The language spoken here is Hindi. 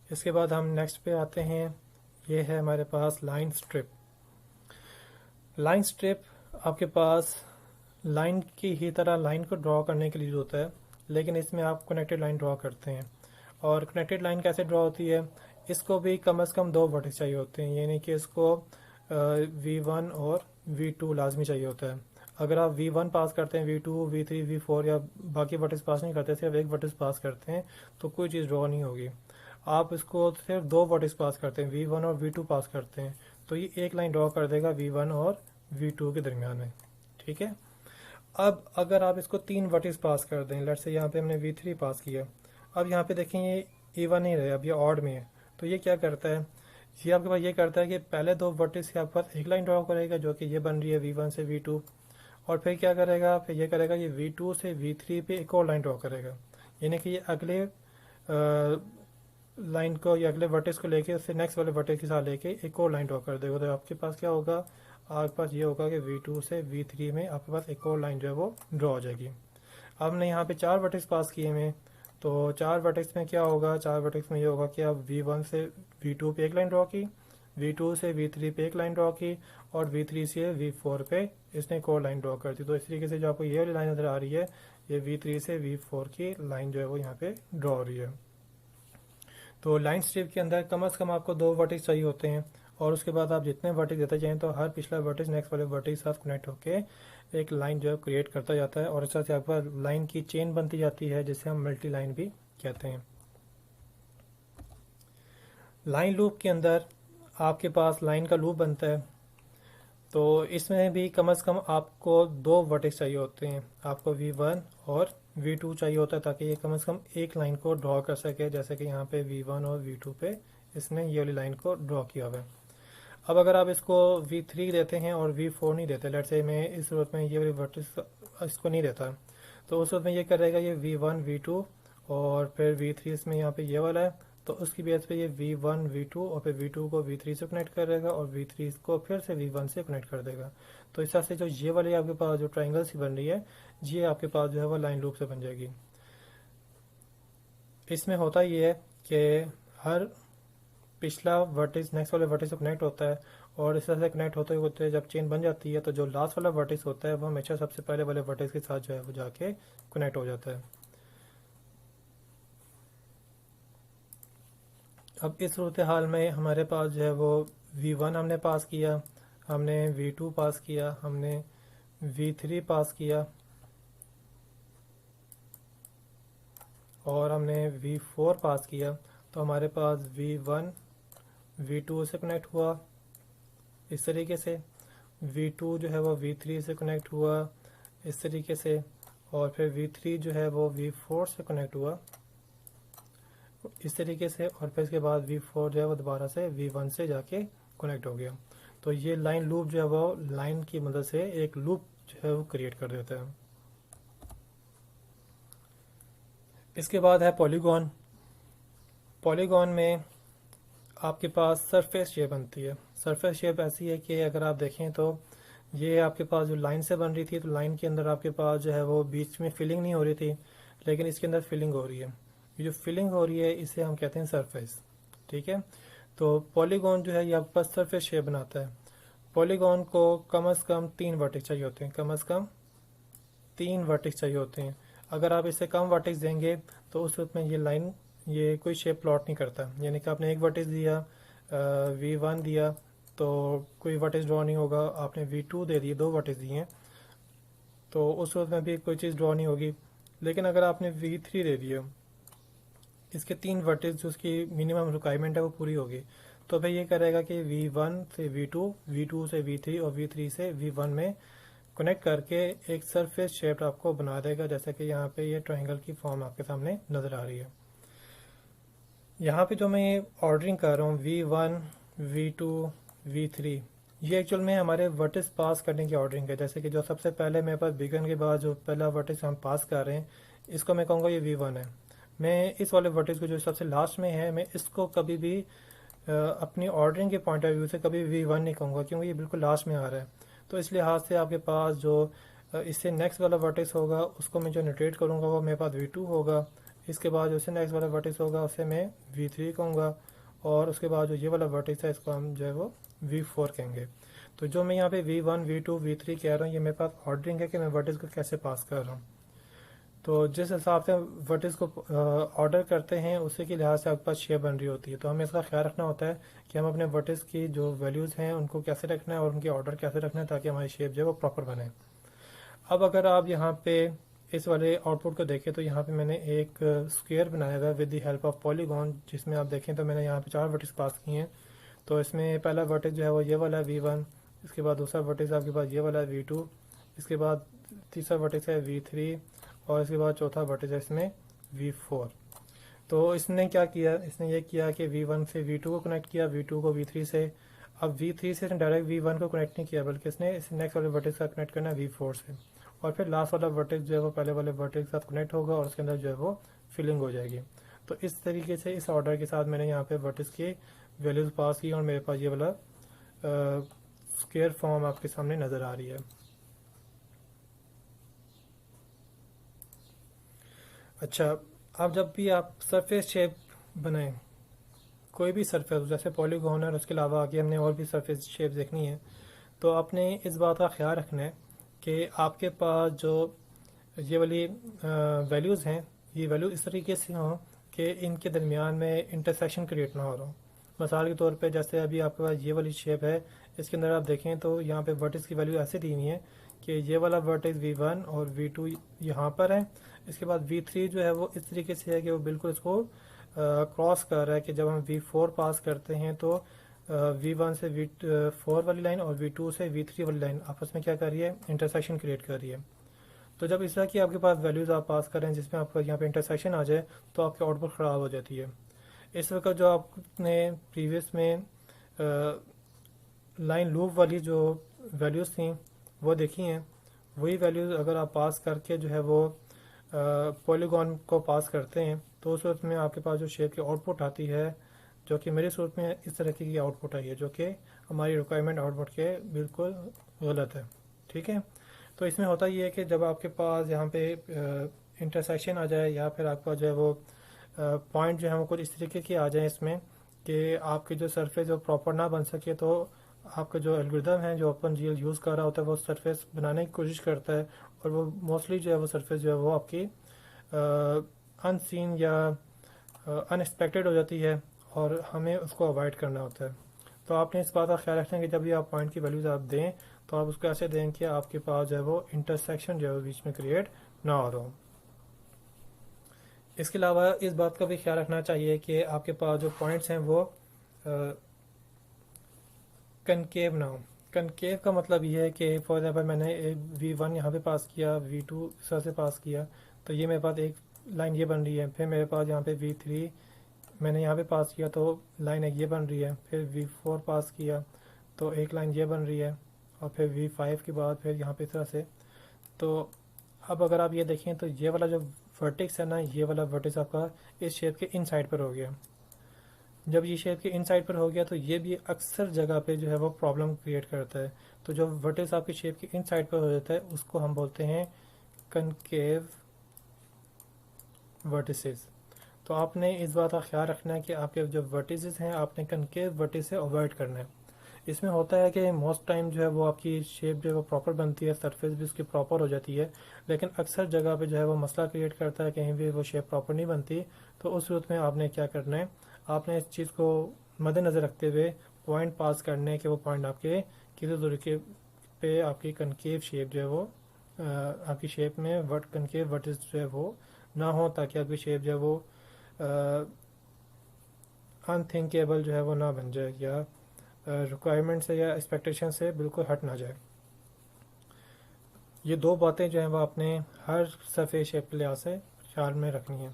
इसके बाद हम नेक्स्ट पे आते हैं। ये है हमारे पास लाइन स्ट्रिप। लाइन स्ट्रिप आपके पास लाइन की ही तरह लाइन को ड्रॉ करने के लिए यूज़ होता है, लेकिन इसमें आप कनेक्टेड लाइन ड्रॉ करते हैं। और कनेक्टेड लाइन कैसे ड्रॉ होती है, इसको भी कम से कम दो वर्टेक्स चाहिए होते हैं, यानी कि इसको V1 और V2 लाजमी चाहिए होता है। अगर आप V1 पास करते हैं, V2, V3, V4 या बाकी वर्टेक्स पास नहीं करते, सिर्फ एक वर्टेक्स पास करते हैं, तो कोई चीज़ ड्रॉ नहीं होगी। आप इसको सिर्फ दो वर्टेक्स पास करते हैं, V1 और V2 पास करते हैं, तो ये एक लाइन ड्रॉ कर देगा V1 और V2 के दरमियान में। ठीक है। अब अगर आप इसको तीन वर्टिस पास कर दें, लेट्स से यहाँ पे हमने V3 पास किया, अब यहाँ पे देखें ये इवन नहीं रहे, अब ये ऑड में है, तो ये क्या करता है, ये आपके पास ये करता है कि पहले दो वर्टिस के आपके पास एक लाइन ड्रॉ करेगा जो कि ये बन रही है V1 से V2, और फिर क्या करेगा, फिर ये करेगा ये V2 से V3 पे एक और लाइन ड्रॉ करेगा, यानी कि ये अगले लाइन को या अगले वर्टिस को लेके उससे नेक्स्ट वाले वर्टिस के साथ लेके एक और लाइन ड्रॉ कर देगा। तो आपके पास क्या होगा, आपके पास ये होगा कि V2 से V3 में आपके पास एक और लाइन जो है वो ड्रॉ हो जाएगी। अब हमने यहाँ पे चार वर्टेक्स पास किए हैं, तो चार वर्टेक्स में क्या होगा, चार वर्टेक्स में ये होगा कि आप V1 से V2 पे एक लाइन ड्रॉ की, V2 से V3 पे एक लाइन ड्रॉ की, और V3 से V4 पे इसने एक और लाइन ड्रॉ कर दी। तो इस तरीके से जो आपको ये वाली लाइन नज़र आ रही है, ये V3 से V4 की लाइन जो है वो यहाँ पे ड्रॉ हो रही है। तो लाइन स्ट्रिप के अंदर कम से कम आपको दो वर्टेक्स चाहिए होते हैं, और उसके बाद आप जितने वर्टेक्स देते जाएं तो हर पिछला वर्टेक्स नेक्स्ट वाले वर्टेक्स के साथ कनेक्ट होके एक लाइन जो है क्रिएट करता जाता है, और इस तरह से आपके पास लाइन की चेन बनती जाती है, जिसे हम मल्टी लाइन भी कहते हैं। लाइन लूप के अंदर आपके पास लाइन का लूप बनता है, तो इसमें भी कम से कम आपको दो वर्टेक्स चाहिए होते हैं, आपको V1 और V2 चाहिए होता है, ताकि ये कम से कम एक लाइन को ड्रॉ कर सके, जैसे कि यहाँ पे V1 और V2 पे इसने ये वाली लाइन को ड्रॉ किया हुआ है। अब अगर आप इसको V3 देते हैं और V4 नहीं देते, लेट्स से मैं इस सूरत में ये वाली वर्टिस इसको नहीं देता, तो उस सूरत में ये करेगा ये V1 V2 और फिर V3 इसमें यहाँ पे ये वाला है, तो उसकी बेस पे ये V1 V2 और फिर V2 को V3 से कनेक्ट करेगा और V3 को फिर से V1 से कनेक्ट कर देगा। तो इस तरह से जो ये वाली आपके पास जो ट्राइंगल सी बन रही है, ये आपके पास जो है वो लाइन लूप से बन जाएगी। इसमें होता ये है कि हर पिछला वर्टिस नेक्स्ट वाले वर्टिस से कनेक्ट होता है, और इस तरह से कनेक्ट होते होते जब चेन बन जाती है, तो जो लास्ट वाला वर्टिस होता है वो हमेशा सबसे पहले वाले वर्टिस के साथ जो है वो जाके कनेक्ट हो जाता है। अब इस सूरत हाल में हमारे पास जो है वो V1 हमने पास किया, हमने V2 पास किया, हमने V3 पास किया, और हमने V4 पास किया, तो हमारे पास V1 V2 से कनेक्ट हुआ इस तरीके से, V2 जो है वो V3 से कनेक्ट हुआ इस तरीके से, और फिर V3 जो है वो V4 से कनेक्ट हुआ इस तरीके से, और फिर इसके बाद V4 जो है वो दोबारा से V1 से जाके कनेक्ट हो गया। तो ये लाइन लूप जो है वो लाइन की मदद से एक लूप जो है वो क्रिएट कर देता है। इसके बाद है पॉलीगॉन। पॉलीगॉन में आपके पास सरफेस शेप बनती है। सरफेस शेप ऐसी है कि अगर आप देखें तो ये आपके पास जो लाइन से बन रही थी, तो लाइन के अंदर आपके पास जो है वो बीच में फिलिंग नहीं हो रही थी, लेकिन इसके अंदर फिलिंग हो रही है। ये जो फिलिंग हो रही है इसे हम कहते हैं सरफेस। ठीक है। तो पॉलीगॉन जो है ये आपके पास सरफेस शेप बनाता है। पॉलीगॉन को कम से कम तीन वर्टेक्स चाहिए होते हैं, कम से कम तीन वर्टेक्स चाहिए होते हैं। अगर आप इससे कम वर्टेक्स देंगे तो उस वक्त में ये लाइन ये कोई शेप प्लॉट नहीं करता, यानी कि आपने एक वर्टेक्स दिया, V1 दिया, तो कोई वर्टेक्स ड्रॉ नहीं होगा। आपने V2 दे दिए, दो वर्टेक्स दिए हैं, तो उस वक्त में भी कोई चीज़ ड्रॉ नहीं होगी। लेकिन अगर आपने V3 दे दिया, इसके तीन वर्टेक्स जो उसकी मिनिमम रिक्वायरमेंट है वो पूरी होगी, तो भाई ये करेगा कि V1 से V2, V2 से V3 और V3 से V1 में कनेक्ट करके एक सरफेस शेप आपको बना देगा, जैसे कि यहाँ पे ये ट्रायंगल की फॉर्म आपके सामने नज़र आ रही है। यहाँ पे जो मैं ऑर्डरिंग कर रहा हूँ V1, V2, V3, ये एक्चुअल में हमारे वर्टिस पास करने की ऑर्डरिंग है। जैसे कि जो सबसे पहले मेरे पास बिगन के बाद जो पहला वर्टिस हम पास कर रहे हैं, इसको मैं कहूँगा ये V1 है। मैं इस वाले वर्टिस को जो सबसे लास्ट में है, मैं इसको कभी भी अपनी ऑर्डरिंग के पॉइंट ऑफ व्यू से कभी V1 नहीं कहूँगा, क्योंकि ये बिल्कुल लास्ट में आ रहा है। तो इस लिहाज से आपके पास जो इससे नेक्स्ट वाला वर्टिस होगा, उसको मैं जो नोटेट करूँगा वो मेरे पास V2 होगा, इसके बाद जो नेक्स्ट वाला वर्टेक्स होगा उसे मैं V3 कहूँगा, और उसके बाद जो ये वाला वर्टेक्स है इसको हम जो है वो V4 कहेंगे। तो जो मैं यहाँ पे V1 V2 V3 कह रहा हूँ, ये मेरे पास ऑर्डरिंग है कि मैं वर्टेक्स को कैसे पास कर रहा हूँ। तो जिस हिसाब से वर्टेक्स को ऑर्डर करते हैं उसी के लिहाज से आपके पास शेप बन रही होती है। तो हमें इसका ख्याल रखना होता है कि हम अपने वर्टेक्स की जो वैल्यूज़ हैं उनको कैसे रखना है और उनकी ऑर्डर कैसे रखना है ताकि हमारी शेप जो है वो प्रॉपर बने। अब अगर आप यहाँ पे इस वाले आउटपुट को देखें तो यहाँ पे मैंने एक स्क्वायर बनाया हुआ है with the help of polygon, जिसमें आप देखें तो मैंने यहाँ पे 4 वर्टेक्स पास किए हैं। तो इसमें पहला वर्टेक्स जो है वो ये वाला है V1, इसके बाद दूसरा वर्टेक्स आपके पास ये वाला है V2, इसके बाद तीसरा वर्टेक्स है V3, और इसके बाद चौथा वर्टेक्स है इसमें V4। तो इसने क्या किया, इसने ये किया कि V1 से V2 को कनेक्ट किया, V2 को V3 से। अब V3 से डायरेक्ट V1 को कनेक्ट नहीं किया, बल्कि इसने इस नेक्स्ट वाले वर्टेक्स का कनेक्ट करना है V4 से, और फिर लास्ट वाला वर्टेक्स जो है वो पहले वाले वर्टेक्स के साथ कनेक्ट होगा और उसके अंदर जो है वो फिलिंग हो जाएगी। तो इस तरीके से इस ऑर्डर के साथ मैंने यहाँ पे वर्टेक्स की वैल्यूज पास की और मेरे पास ये वाला स्क्वायर फॉर्म आपके सामने नज़र आ रही है। अच्छा, अब जब भी आप सरफेस शेप बनाएं, कोई भी सरफेस जैसे पॉलीगॉन है और उसके अलावा आगे हमने और भी सरफेस शेप देखनी है, तो आपने इस बात का ख्याल रखना है कि आपके पास जो ये वाली वैल्यूज़ हैं, ये वैल्यू इस तरीके से हों कि इनके दरमियान में इंटरसेक्शन क्रिएट ना हो रहा हो। मिसाल के तौर पे जैसे अभी आपके पास ये वाली शेप है, इसके अंदर आप देखें तो यहाँ पे वर्टेक्स की वैल्यू ऐसे दी हुई है कि ये वाला वर्टेक्स V1 और V2 यहाँ पर है, इसके बाद V3 जो है वो इस तरीके से है कि वो बिल्कुल इसको क्रॉस कर रहा है कि जब हम V4 पास करते हैं तो V1 से V4 वाली लाइन और V2 से V3 वाली लाइन आपस में क्या कर रही है, इंटरसेक्शन क्रिएट कर रही है। तो जब इस तरह की आपके पास वैल्यूज़ आप पास करें जिसमें आपका यहाँ पे इंटरसेक्शन आ जाए तो आपकी आउटपुट ख़राब हो जाती है। इस वक्त जो आपने प्रीवियस में लाइन लूप वाली जो वैल्यूज़ थी वो देखी हैं, वही वैल्यूज़ अगर आप पास करके जो है वो पॉलीगॉन को पास करते हैं तो उस वक्त में आपके पास जो शेप की आउटपुट आती है, जो कि मेरी सूरत में इस तरह की आउटपुट आई है, जो कि हमारी रिक्वायरमेंट आउटपुट के बिल्कुल गलत है। ठीक है, तो इसमें होता ये है कि जब आपके पास यहाँ पे इंटरसेक्शन आ जाए या फिर आपका जो है वो पॉइंट जो है वो कुछ इस तरीके के आ जाए इसमें कि आपकी जो सरफेस जो प्रॉपर ना बन सके, तो आपका जो एल्गोरिदम है जो ओपन जीएल यूज़ कर रहा होता है वो सरफेस बनाने की कोशिश करता है, और वो मोस्टली जो है वो सरफेस जो है वो आपकी अनसीन या अनएक्सपेक्टेड हो जाती है और हमें उसको अवॉइड करना होता है। तो आपने इस बात का ख्याल रखना है कि जब भी आप पॉइंट की वैल्यूज़ आप दें तो आप उसको ऐसे दें कि आपके पास जो है वो इंटरसेक्शन जो है बीच में क्रिएट ना हो रहा हो। इसके अलावा इस बात का भी ख्याल रखना चाहिए कि आपके पास जो पॉइंट्स हैं वो कनकेव ना हो। कनकेव का मतलब ये है कि फॉर एग्जाम्पल मैंने V1 यहाँ पे पास किया, V2 इस तरह से पास किया, तो ये मेरे पास एक लाइन ये बन रही है। फिर मेरे पास यहाँ पे V3 मैंने यहाँ पे पास किया तो लाइन एक ये बन रही है। फिर V4 पास किया तो एक लाइन ये बन रही है, और फिर V5 के बाद फिर यहाँ पे इस तरह से। तो अब अगर आप ये देखें तो ये वाला जो वर्टेक्स है ना, ये वाला वर्टेक्स आपका इस शेप के इन साइड पर हो गया। जब ये शेप के इन साइड पर हो गया तो ये भी अक्सर जगह पे जो है वो प्रॉब्लम क्रिएट करता है। तो जो वर्टेक्स आपकी शेप के इन साइड पर हो जाता है उसको हम बोलते हैं कनकेव वर्टिसेस। तो आपने इस बात का ख्याल रखना है कि आपके जो वर्टिसेस हैं आपने कनकेव वर्टिस से अवॉइड करना है। इसमें होता है कि मोस्ट टाइम जो है वो आपकी शेप जो है वो प्रॉपर बनती है, सरफेस भी उसकी प्रॉपर हो जाती है, लेकिन अक्सर जगह पे जो है वो मसला क्रिएट करता है, कहीं भी वो शेप प्रॉपर नहीं बनती। तो उस सूरत में आपने क्या करना है, आपने इस चीज़ को मद्देनज़र रखते हुए पॉइंट पास करने हैं कि वो पॉइंट आपके किसी तरीके पे आपकी कनकेव शेप जो है वो आपकी शेप में कनकेव वर्टिस जो है वो ना हो, ताकि आपकी शेप जो है वो अनथिंकेबल जो है वो ना बन जाए या रिक्वायरमेंट से या एक्सपेक्टेशन से बिल्कुल हट ना जाए। ये दो बातें जो हैं वो आपने हर सरफेस शेप के लिहाज से ख्याल में रखनी है।